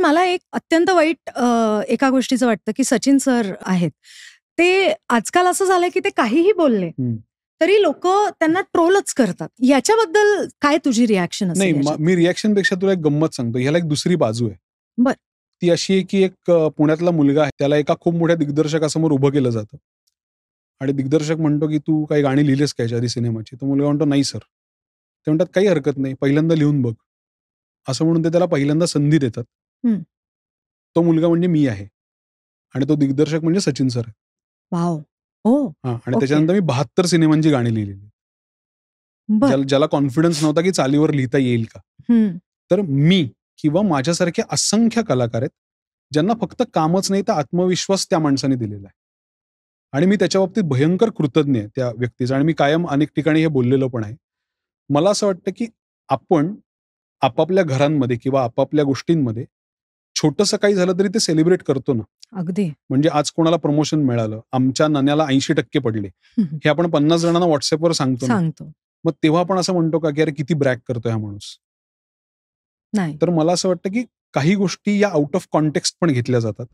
मला एक अत्यंत वाईट एका गोष्टीचं वाटतं, की सचिन सर आहेत. ते आजकाल असं झालंय, की ते काहीही बोलले, तरी लोकं त्यांना ट्रोलच करतात. याच्याबद्दल काय तुझी रिएक्शन नाही, असेल याच्यात? मी रिएक्शनपेक्षा तुला एक गंमत सांगतो. ह्याला एक दुसरी बाजू आहे. बरं. ती अशी आहे, की एक पुण्यातला मुलगा आहे. त्याला एका खूप मोठ्या दिग्दर्शकासमोर उभं केलं जातं. आणि दिग्दर्शक म्हणतो, की "तू काही गाणी लिहिलीस का याच्या आधी सिनेमाची?" तो मुलगा म्हणतो, "नाही सर." ते म्हणतात, "काही हरकत नाही. पहिल्यांदा लिहून बघ." असं म्हणून ते त्याला पहिल्यांदा संधी देतात. हं. तो मुलगा म्हणजे मी आहे. आणि तो दिग्दर्शक म्हणजे सचिन सर आहे. वॉव! ओह! हां. आणि ओके. त्याच्यानंतर मी 72 सिनेमांची गाणी लिहिलेली. बरं. ज्याला कॉन्फिडन्स नव्हता, की चालीवर लिहिता येईल का? हं. तर मी किंवा माझ्यासारखे असंख्य कलाकार आहेत, ज्यांना फक्त कामच नाही तर आत्मविश्वास त्या माणसाने दिलेला आहे. आणि मी त्याच्या बाबतीत भयंकर कृतज्ञ आहे त्या व्यक्तीचा आणि मी कायम अनेक ठिकाणी हे बोललेलो पण आहे. मला असं वाटतं, की आपण आपापल्या घरांमध्ये किंवा आपापल्या गोष्टींमध्ये छोटंसं काही झालं तरी ते सेलिब्रेट करतो ना. अगदी. म्हणजे आज कोणाला प्रमोशन मिळालं, आमच्या नण्याला 80% पडले. हे आपण 50 जणांना WhatsAppवर सांगतो ना. सांगतो. मग तेव्हा आपण असं म्हणतो का, की अरे किती ब्रॅग करतोय हा माणूस. नाही. तर मला असं वाटतं, की काही गोष्टी या आउट ऑफ कॉन्टेक्स्ट पण घेतल्या जातात.